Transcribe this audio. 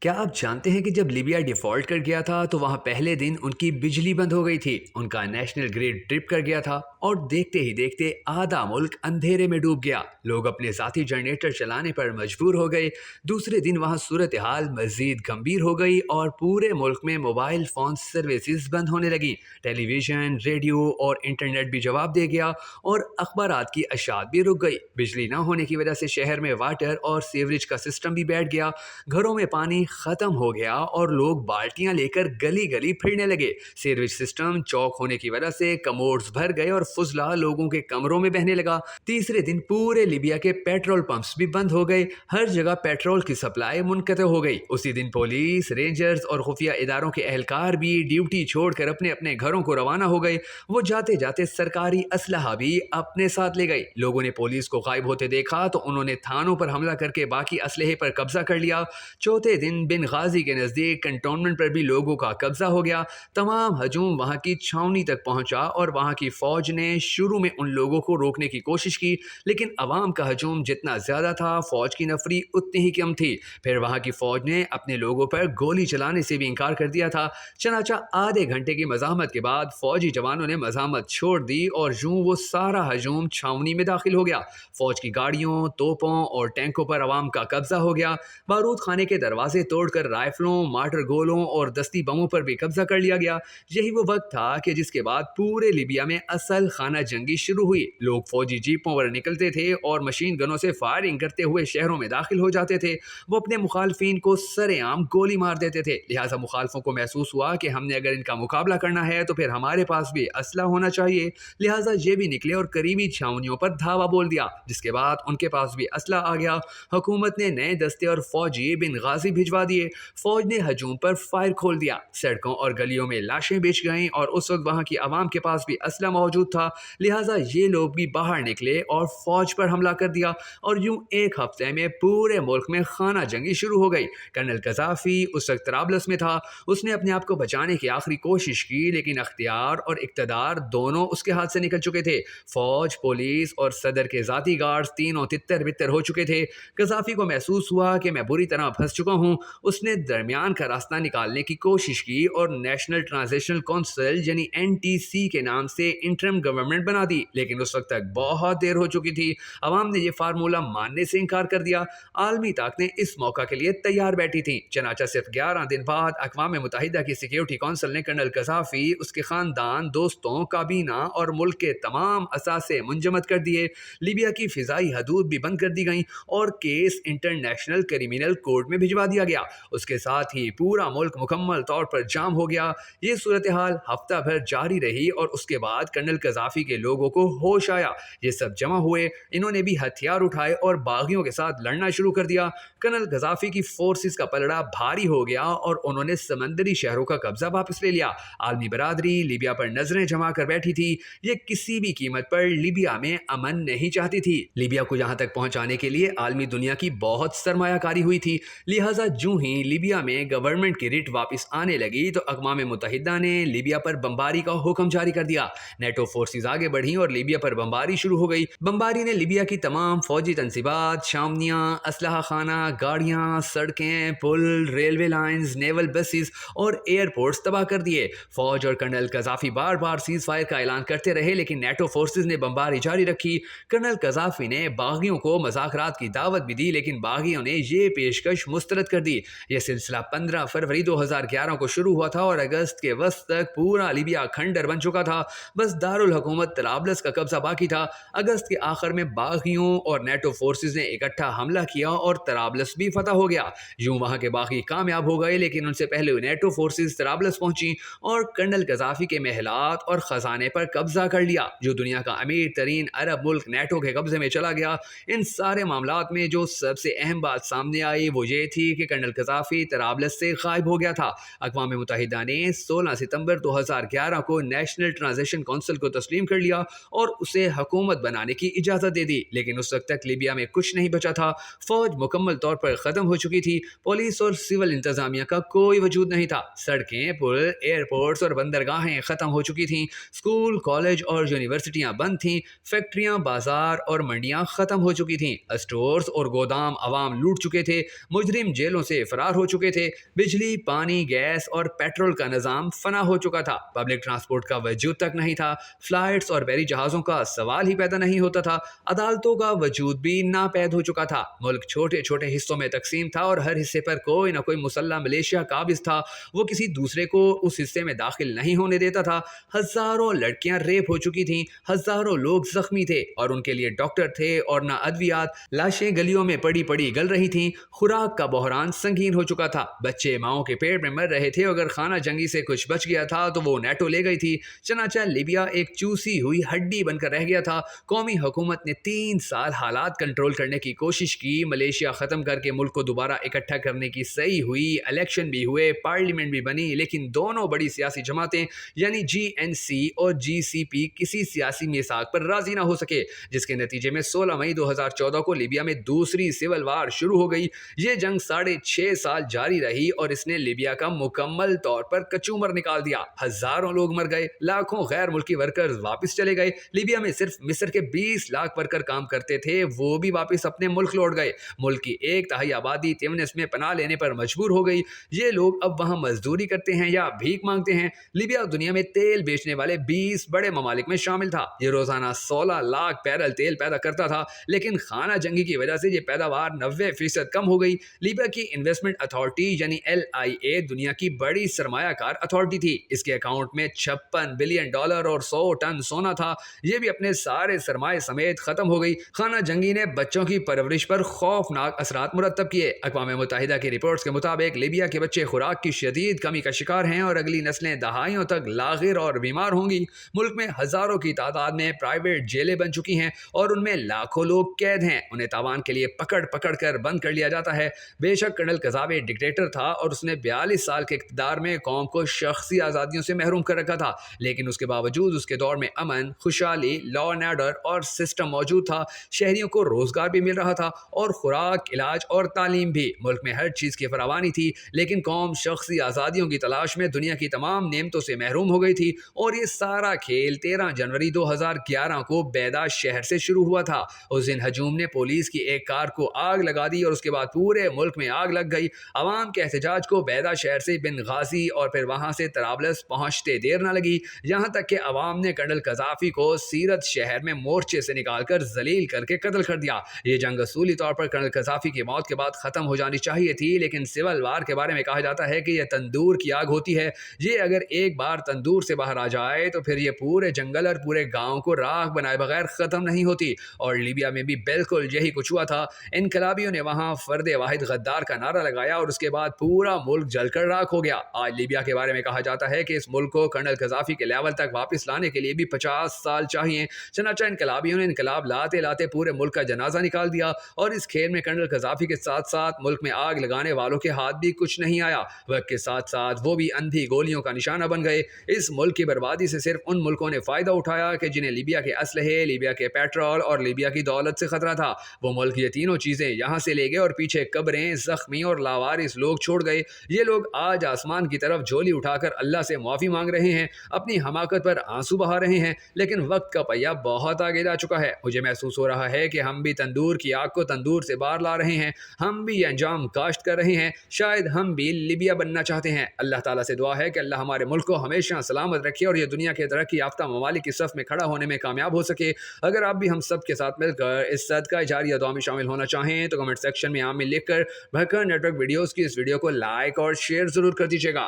کیا آپ جانتے ہیں کہ جب لیبیا ڈیفالٹ کر گیا تھا تو وہاں پہلے دن ان کی بجلی بند ہو گئی تھی، ان کا نیشنل گریڈ ٹرپ کر گیا تھا اور دیکھتے ہی دیکھتے آدھا ملک اندھیرے میں ڈوب گیا۔ لوگ اپنے ذاتی جنریٹر چلانے پر مجبور ہو گئے۔ دوسرے دن وہاں صورتحال مزید گمبھیر ہو گئی اور پورے ملک میں موبائل فون سروسز بند ہونے لگیں۔ ٹیلی ویژن، ریڈیو اور انٹرنیٹ بھی جواب دے گیا اور اخبارات کی اشاعت بھی رک گئی۔ بجلی نہ ہونے کی وجہ سے شہر میں واٹر اور سیوریج کا سسٹم بھی بیٹھ گیا، گھروں میں پانی ختم ہو گیا اور لوگ بالٹیاں لے کر گلی گلی پھرنے لگے۔ سیوریج سسٹم چوک ہونے کی وجہ سے کموڈز بھر گئے اور فضلہ لوگوں کے کمروں میں بہنے لگا۔ تیسرے دن پورے لیبیا کے پیٹرول پمپس بھی بند ہو گئے، ہر جگہ پیٹرول کی سپلائی منقطع ہو گئی۔ اسی دن پولیس، رینجرز اور خفیہ اداروں کے اہلکار بھی ڈیوٹی چھوڑ کر اپنے اپنے گھروں کو روانہ ہو گئے۔ وہ جاتے جاتے سرکاری اسلحہ بھی اپنے ساتھ لے گئے۔ لوگوں نے پولیس کو غائب ہوتے دیکھا تو انہوں نے تھانوں پر حملہ کر کے باقی اسلحے پر قبضہ کر لیا۔ چوتھے دن بن غازی کے نزدیک کنٹونمنٹ پر بھی لوگوں کا قبضہ ہو گیا۔ تمام ہجوم وہاں کی چھاؤنی تک پہنچا اور وہاں کی فوج نے شروع میں ان لوگوں کو روکنے کی کوشش کی، لیکن عوام کا ہجوم جتنا زیادہ تھا فوج کی نفری اتنی ہی کم تھی۔ پھر وہاں کی فوج نے اپنے لوگوں پر گولی چلانے سے بھی انکار کر دیا تھا۔ چنانچہ آدھے گھنٹے کی مزاحمت کے بعد فوجی جوانوں نے مزاحمت چھوڑ دی اور یوں وہ سارا ہجوم چھاؤنی میں داخل ہو گیا۔ فوج کی گاڑیوں، توپوں اور ٹینکوں پر عوام کا قبضہ ہو گیا۔ بارود خانے کے دروازے توڑ کر رائفلوں، مارٹر گولوں اور دستی بموں پر بھی قبضہ کر لیا گیا۔ یہی وہ وقت تھا کہ جس کے بعد پورے لیبیا میں اصل خانہ جنگی شروع ہوئی۔ لوگ فوجی جیپوں پر نکلتے تھے اور مشین گنوں سے فائرنگ کرتے ہوئے شہروں میں داخل ہو جاتے تھے۔ وہ اپنے مخالفین کو سرے عام گولی مار دیتے تھے۔ لہٰذا مخالفوں کو محسوس ہوا کہ ہم نے اگر ان کا مقابلہ کرنا ہے تو پھر ہمارے پاس بھی اسلحہ ہونا چاہیے۔ لہٰذا یہ بھی نکلے اور قریبی چھاؤنیوں پر دھاوا بول دیا، جس کے بعد ان کے پاس بھی اسلحہ آ گیا۔ حکومت نے نئے دستے اور فوجی بن غازی بھجوا دیے۔ فوج نے ہجوم پر فائر کھول دیا، سڑکوں اور گلیوں میں لاشیں بچ گئیں اور اس وقت وہاں کی عوام کے پاس بھی اسلحہ موجود تھا۔ لہٰذا یہ لوگ بھی باہر نکلے اور فوج پر حملہ کر دیا اور یوں ایک ہفتے میں پورے ملک میں خانہ جنگی شروع ہو گئی۔ کرنل قذافی اس وقت طرابلس میں تھا۔ اس نے اپنے آپ کو بچانے کی آخری کوشش کی، لیکن اختیار اور اقتدار دونوں اس کے ہاتھ سے نکل چکے تھے۔ فوج، پولیس اور صدر کے ذاتی گارڈز تینوں تتر بتر ہو چکے تھے۔ قذافی کو محسوس ہوا کہ میں بری طرح پھنس چکا ہوں۔ اس نے درمیان کا راستہ نکالنے کی کوشش کی اور نیشنل ٹرانزیشنل کونسل یعنی NTC کے نام سے انٹرم گورنمنٹ بنا دی، لیکن اس وقت تک بہت دیر ہو چکی تھی۔ عوام نے یہ فارمولہ ماننے سے انکار کر دیا۔ عالمی طاقتیں اس موقع کے لیے تیار بیٹھی تھیں۔ چنانچہ صرف 11 دن بعد اقوام متحدہ کی سیکیورٹی کونسل نے کرنل قذافی، اس کے خاندان، دوستوں، کابینہ اور ملک کے تمام اثاثے منجمد کر دیے۔ لیبیا کی فضائی حدود بھی بند کر دی گئیں اور کیس انٹرنیشنل کریمنل کورٹ میں بھجوا دیا گیا۔ اس کے ساتھ ہی پورا ملک مکمل طور پر جام ہو گیا۔ یہ صورتحال ہفتہ بھر جاری رہی اور اس کے بعد کرنل قذافی کے لوگوں کو ہوش آیا۔ یہ سب جمع ہوئے، انہوں نے بھی ہتھیار اٹھائے اور باغیوں کے ساتھ لڑنا شروع کر دیا۔ کرنل قذافی کی فورسز کا پلڑا بھاری ہو گیا اور انہوں نے سمندری شہروں کا قبضہ واپس لے لیا۔ عالمی برادری لیبیا پر نظریں جما کر بیٹھی تھی۔ یہ کسی بھی قیمت پر لیبیا میں امن نہیں چاہتی تھی۔ لیبیا کو یہاں تک پہنچانے کے لیے عالمی دنیا کی بہت سرمایہ کاری ہوئی تھی۔ لہٰذا جو ہی لیبیا میں گورنمنٹ کی ریٹ واپس آنے لگی تو اقوام متحدہ نے لیبیا پر بمباری کا حکم جاری کر دیا۔ نیٹو فورسز آگے بڑھیں اور لیبیا پر بمباری شروع ہو گئی۔ بمباری نے لیبیا کی تمام فوجی تنصیبات، چھاؤنیاں، اسلحہ خانہ، گاڑیاں، سڑکیں، پل، ریلوے لائنز، نیول بسز اور ایئرپورٹس تباہ کر دیے۔ فوج اور کرنل قذافی بار بار سیز فائر کا اعلان کرتے رہے، لیکن نیٹو فورسز نے بمباری جاری رکھی۔ کرنل قذافی نے باغیوں کو مذاکرات کی دعوت بھی دی، لیکن باغیوں نے یہ پیشکش مسترد کر دی۔ یہ سلسلہ 15 فروری 2011 کو شروع ہوا تھا اور اگست کے وسط تک پورا لیبیا کھنڈر بن چکا تھا۔ بس دارالحکومت طرابلس کا قبضہ باقی تھا۔ اگست کے آخر میں باغیوں اور نیٹو فورسز نے اکٹھا حملہ کیا اور طرابلس بھی فتح ہو گیا۔ یوں وہاں کے باغی کامیاب ہو گئے، لیکن ان سے پہلے نیٹو فورسز طرابلس پہنچی اور کرنل قذافی کے محلات اور خزانے پر قبضہ کر لیا۔ جو دنیا کا امیر ترین عرب ملک نیٹو کے قبضے میں چلا گیا۔ ان سارے معاملات میں جو سب سے اہم بات سامنے آئی وہ یہ تھی کہ کرنل قذافی طرابلس سے غائب ہو گیا تھا۔ اقوام متحدہ نے 16 ستمبر 2011 کو نیشنل ٹرانزیشن کونسل کو تسلیم کر لیا اور اسے حکومت بنانے کی اجازت دے دی، لیکن اس وقت تک لیبیا میں کچھ نہیں بچا تھا۔ فوج مکمل طور پر ختم ہو چکی تھی، پولیس اور سول انتظامیہ کا کوئی وجود نہیں تھا، سڑکیں، پل، ایئرپورٹس اور بندرگاہیں ختم ہو چکی تھیں، اسکول، کالج اور یونیورسٹیاں بند تھیں، فیکٹریاں، بازار اور منڈیاں ختم ہو چکی تھیں، اسٹورز اور گودام عوام لوٹ چکے تھے، مجرم جیلوں سے فرار ہو چکے تھے. بجلی، پانی، گیس اور پیٹرول کا نظام فنا ہو چکا تھا. پبلک ٹرانسپورٹ کا وجود تک نہیں تھا. فلائٹس اور بحری جہازوں کا سوال ہی پیدا نہیں ہوتا تھا. عدالتوں کا وجود بھی ناپید ہو چکا تھا. ملک چھوٹے چھوٹے حصوں میں تقسیم تھا اور ہر حصے پر کوئی نہ کوئی مسلح ملیشیا قابض تھا. وہ کسی دوسرے کو اس حصے میں داخل نہیں ہونے دیتا تھا. ہزاروں لڑکیاں ریپ ہو چکی تھیں. ہزاروں لوگ زخمی تھے اور ان کے لیے ڈاکٹر تھے اور نہ ادویات. لاشیں گلیوں میں پڑی پڑی گل رہی تھیں. خوراک کا بحران سنگین ہو چکا تھا. بچے ماؤں کے پیٹ میں مر رہے تھے. اگر خانہ جنگی سے کچھ بچ گیا تھا تو وہ نیٹو لے گئی تھی. چنانچہ لیبیا ایک چوسی ہوئی ہڈی بن کر رہ گیا تھا. قومی حکومت نے 3 سال حالات کنٹرول کرنے کی کوشش کی. ملیشیا ختم کر کے ملک کو دوبارہ اکٹھا کرنے کی صحیح ہوئی. الیکشن بھی ہوئے, پارلیمنٹ بھی بنی, لیکن دونوں بڑی سیاسی جماعتیں یعنی GNC اور GCP کسی سیاسی میثاق پر راضی نہ ہو سکے, جس کے نتیجے میں 16 مئی 2014 کو لیبیا میں دوسری سول وار شروع ہو گئی. یہ جنگ 6.5 سال جاری رہی اور اس نے لیبیا کا مکمل طور پر کچومر نکال دیا. ہزاروں لوگ مر گئے. لاکھوں غیر ملکی ورکرز واپس چلے گئے. لیبیا میں صرف مصر کے 20 لاکھ ورکر کام کرتے تھے. وہ بھی واپس اپنے ملک لوٹ گئے. ملک کی 1/3 آبادی تیونس میں پناہ لینے پر مجبور ہو گئی. یہ لوگ اب وہاں مزدوری کرتے ہیں یا بھیک مانگتے ہیں. لیبیا دنیا میں تیل بیچنے والے 20 بڑے ممالک میں شامل تھا. یہ روزانہ 16 لاکھ بیرل تیل پیدا کرتا تھا, لیکن خانہ جنگی کی وجہ سے یہ پیداوار 90% کم ہو گئی. لیبیا کی انویسٹمنٹ اتھارٹی یعنی LIA دنیا کی بڑی سرمایہ کار اتھارٹی تھی. اس کے اکاؤنٹ میں $56 بلین اور 100 ٹن سونا تھا. یہ بھی اپنے سارے سرمایہ سمیت ختم ہو گئی. خانہ جنگی نے بچوں کی پرورش پر خوفناک اثرات مرتب کیے. اقوام متحدہ کی رپورٹس کے مطابق لیبیا کے بچے خوراک کی شدید کمی کا شکار ہیں اور اگلی نسلیں دہائیوں تک لاغر اور بیمار ہوں گی. ملک میں ہزاروں کی تعداد میں پرائیویٹ جیلیں بن چکی ہیں اور ان میں لاکھوں لوگ قید ہیں. انہیں تاوان کے لیے پکڑ کر بند کر لیا جاتا ہے. بے شک کرنل قذافی ڈکٹیٹر تھا اور اس نے 42 سال کے اقتدار میں قوم کو شخصی آزادیوں سے محروم کر رکھا تھا, لیکن اس کے باوجود اس کے دور میں امن, خوشحالی, لا اینڈ آرڈر اور سسٹم موجود تھا. شہریوں کو روزگار بھی مل رہا تھا اور خوراک, علاج اور تعلیم بھی. ملک میں ہر چیز کی فراوانی تھی, لیکن قوم شخصی آزادیوں کی تلاش میں دنیا کی تمام نعمتوں سے محروم ہو گئی تھی. اور یہ سارا کھیل 13 جنوری 2011 کو بیدا شہر سے شروع ہوا تھا. اس دن ہجوم نے پولیس کی ایک کار کو آگ لگا دی اور اس کے بعد پورے ملک میں آگ لگ گئی. عوام کے احتجاج کو بیدا شہر سے بنغازی اور پھر وہاں سے طرابلس پہنچتے دیر نہ لگی, یہاں تک کہ عوام نے کرنل قذافی کو سیرت شہر میں مورچے سے نکال کر ذلیل کر کے قتل کر دیا. یہ جنگ اصولی طور پر کرنل قذافی کی موت کے بعد ختم ہو جانی چاہیے تھی, لیکن سول وار کے بارے میں کہا جاتا ہے کہ یہ تندور کی آگ ہوتی ہے. یہ اگر ایک بار تندور سے باہر آ جائے تو پھر یہ پورے جنگل اور پورے گاؤں کو راکھ بنائے بغیر ختم نہیں ہوتی. اور لیبیا میں بھی بالکل یہی کچھ ہوا تھا. انقلابیوں نے وہاں فرد واحد غدار کا نعرہ لگایا اور اس کے بعد پورا ملک جل کر راکھ ہو گیا. آج لیبیا کے بارے میں کہا جاتا ہے کہ اس ملک کو کرنل قذافی کے لیول تک واپس لانے کے لیے بھی 50 سال چاہیے. چنانچہ انقلابیوں نے انقلاب لاتے لاتے پورے ملک کا جنازہ نکال دیا اور اس کھیل میں کرنل قذافی کے ساتھ ساتھ ملک میں آگ لگانے والوں کے ہاتھ بھی کچھ نہیں آیا. وقت کے ساتھ ساتھ وہ بھی اندھی گولیوں کا نشانہ بن گئے. اس ملک کی بربادی سے صرف ان ملکوں نے فائدہ اٹھایا کہ جنہیں لیبیا کے اسلحے, لیبیا کے پیٹرول اور لیبیا کی دولت سے خطرہ تھا. وہ ملک یہ تینوں چیزیں یہاں سے لے گئے اور پیچھے قبریں, زخمی اور لاوارث لوگ چھوڑ گئے. یہ لوگ آج آسمان کی طرف جھولی اٹھا کر اللہ سے معافی مانگ رہے ہیں, اپنی حماقت پر آنسو بہا رہے ہیں, لیکن وقت کا پہیہ بہت آگے جا چکا ہے. مجھے محسوس ہو رہا ہے کہ ہم بھی تندور کی آگ کو تندور سے باہر لا رہے ہیں. ہم بھی یہ انجام کاشت کر رہے ہیں. شاید ہم بھی لیبیا بننا چاہتے ہیں. اللہ تعالیٰ سے دعا ہے کہ اللہ ہمارے ملک کو ہمیشہ سلامت رکھے اور یہ دنیا کے ترقی یافتہ ممالک کی صف میں کھڑا ہونے میں کامیاب ہو سکے. اگر آپ بھی ہم سب کے ساتھ مل کر اس صدقہ جاریہ دعا میں شامل ہونا چاہیں تو کمنٹ سیکشن میں آمین لکھ کر بھکر نیٹ ورک ویڈیوز کی اس ویڈیو کو لائک اور شیئر ضرور کر دیجیے گا.